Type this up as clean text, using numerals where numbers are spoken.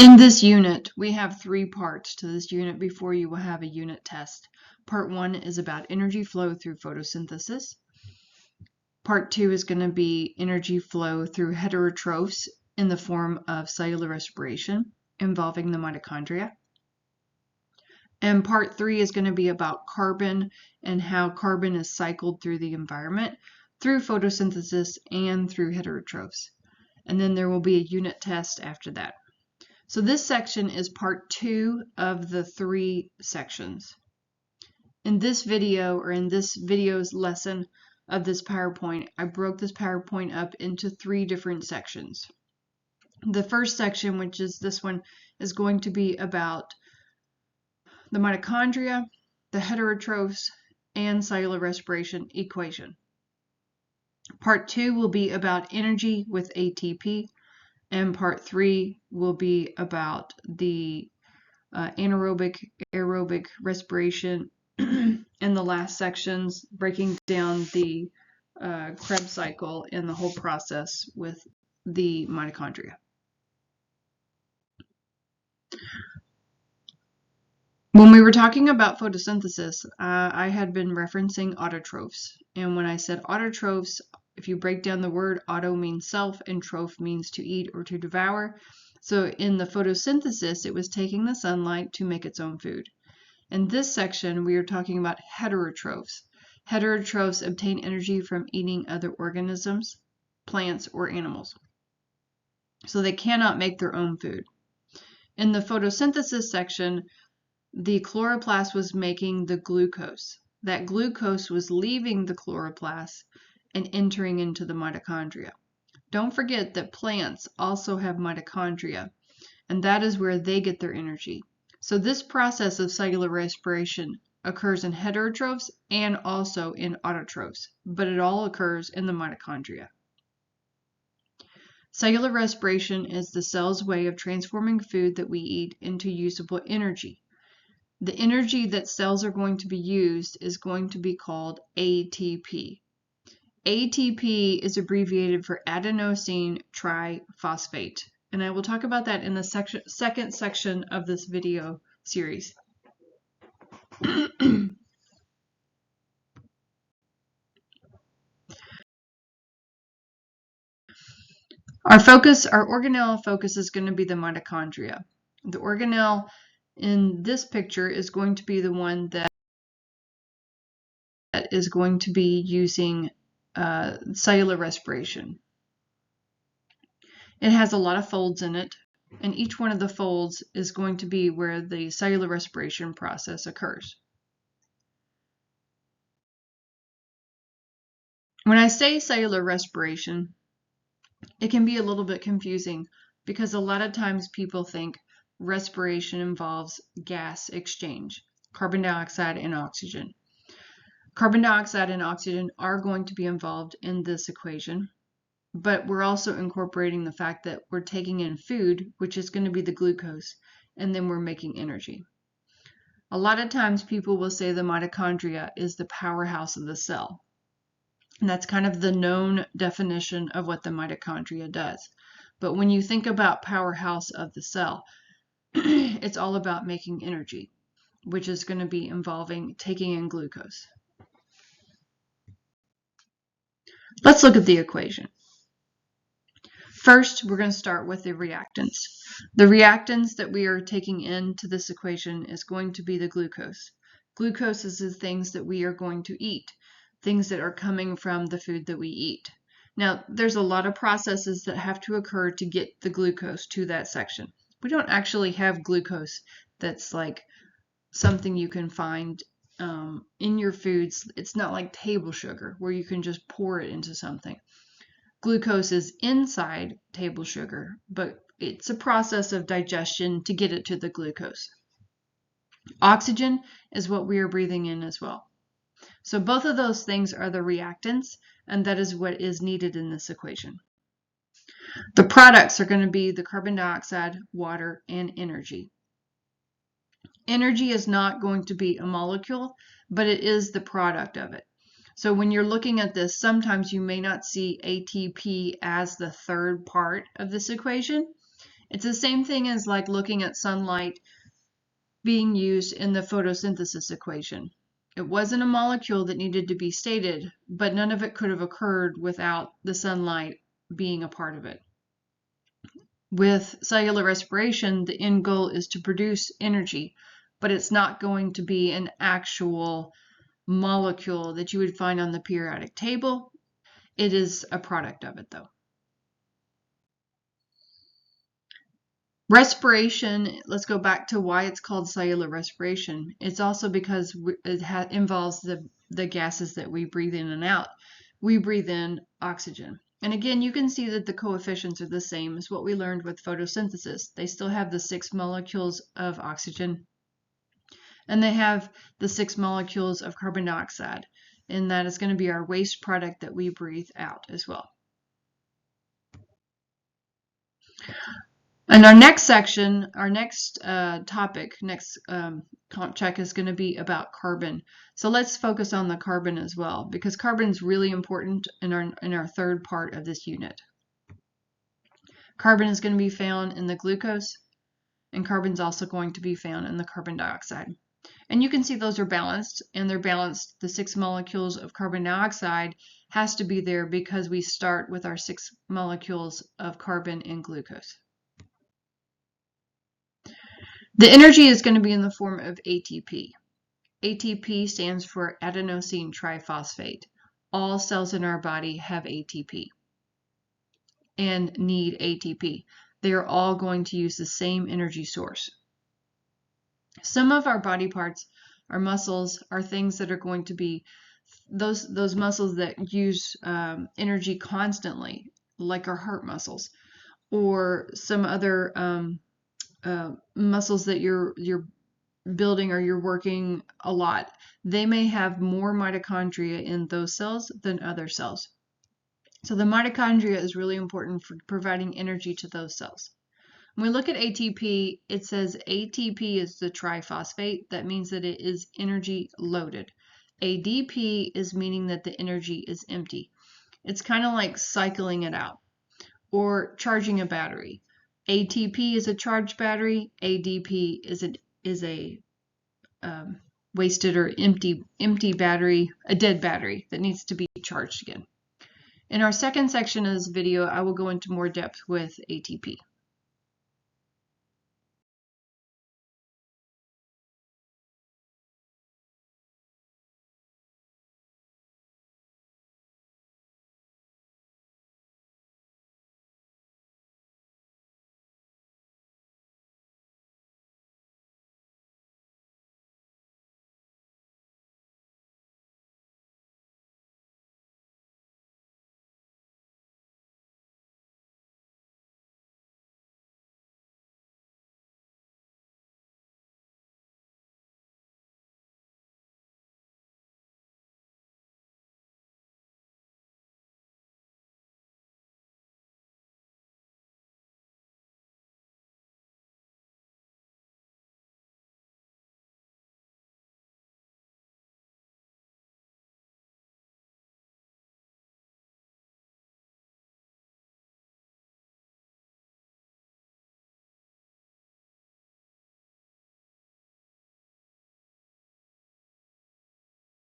In this unit, we have 3 parts to this unit before you will have a unit test. Part 1 is about energy flow through photosynthesis. Part 2 is going to be energy flow through heterotrophs in the form of cellular respiration involving the mitochondria. And part 3 is going to be about carbon and how carbon is cycled through the environment through photosynthesis and through heterotrophs. And then there will be a unit test after that. So this section is part 2 of the 3 sections. In this video, or in this video's lesson of this PowerPoint, I broke this PowerPoint up into 3 different sections. The first section, which is this one, is going to be about the mitochondria, the heterotrophs, and cellular respiration equation. Part 2 will be about energy with ATP. And part 3 will be about the anaerobic, aerobic respiration, and the last sections breaking down the Krebs cycle and the whole process with the mitochondria. When we were talking about photosynthesis, I had been referencing autotrophs. And when I said autotrophs, if you break down the word, auto means self and troph means to eat or to devour. So in the photosynthesis, it was taking the sunlight to make its own food. In this section, we are talking about heterotrophs. Heterotrophs obtain energy from eating other organisms, plants, or animals. So they cannot make their own food. In the photosynthesis section, the chloroplast was making the glucose. That glucose was leaving the chloroplast and entering into the mitochondria. Don't forget that plants also have mitochondria, and that is where they get their energy. So this process of cellular respiration occurs in heterotrophs and also in autotrophs, but it all occurs in the mitochondria. Cellular respiration is the cell's way of transforming food that we eat into usable energy. The energy that cells are going to be used is going to be called ATP. ATP is abbreviated for adenosine triphosphate, and I will talk about that in the second section of this video series. Our organelle focus is going to be the mitochondria. The organelle in this picture is going to be the one that is going to be using cellular respiration. It has a lot of folds in it, and each one of the folds is going to be where the cellular respiration process occurs. When I say cellular respiration, it can be a little bit confusing because a lot of times people think respiration involves gas exchange, carbon dioxide and oxygen. Carbon dioxide and oxygen are going to be involved in this equation, but we're also incorporating the fact that we're taking in food, which is going to be the glucose, and then we're making energy. A lot of times people will say the mitochondria is the powerhouse of the cell. And that's kind of the known definition of what the mitochondria does. But when you think about powerhouse of the cell, it's all about making energy, which is going to be involving taking in glucose. Let's look at the equation. First, we're going to start with the reactants. The reactants that we are taking into this equation is going to be the glucose. Glucose is the things that we are going to eat, things that are coming from the food that we eat. Now, there's a lot of processes that have to occur to get the glucose to that section. We don't actually have glucose that's like something you can find in your foods. It's not like table sugar where you can just pour it into something. Glucose is inside table sugar, but it's a process of digestion to get it to the glucose. Oxygen is what we are breathing in as well. So both of those things are the reactants, and that is what is needed in this equation. The products are going to be the carbon dioxide, water, and energy. Energy is not going to be a molecule, but it is the product of it. So when you're looking at this, sometimes you may not see ATP as the third part of this equation. It's the same thing as like looking at sunlight being used in the photosynthesis equation. It wasn't a molecule that needed to be stated, but none of it could have occurred without the sunlight being a part of it. With cellular respiration, the end goal is to produce energy, but it's not going to be an actual molecule that you would find on the periodic table. It is a product of it, though. Respiration, let's go back to why it's called cellular respiration. It's also because it involves the gases that we breathe in and out. We breathe in oxygen. And again, you can see that the coefficients are the same as what we learned with photosynthesis. They still have the 6 molecules of oxygen, and they have the 6 molecules of carbon dioxide, and that is going to be our waste product that we breathe out as well. And our next section, our next topic, next comp check is going to be about carbon. So let's focus on the carbon as well, because carbon is really important in our third part of this unit. Carbon is going to be found in the glucose, and carbon is also going to be found in the carbon dioxide. And you can see those are balanced, and they're balanced. The 6 molecules of carbon dioxide has to be there because we start with our 6 molecules of carbon and glucose. The energy is going to be in the form of ATP. ATP stands for adenosine triphosphate. All cells in our body have ATP and need ATP. They are all going to use the same energy source. Some of our body parts, our muscles, are things that are going to be those muscles that use energy constantly, like our heart muscles, or some other muscles that you're building or you're working a lot. They may have more mitochondria in those cells than other cells. So the mitochondria is really important for providing energy to those cells. When we look at ATP, it says ATP is the triphosphate. That means that it is energy loaded. ADP is meaning that the energy is empty. It's kind of like cycling it out or charging a battery. ATP is a charged battery. ADP is a wasted or empty battery, a dead battery that needs to be charged again. In our second section of this video, I will go into more depth with ATP.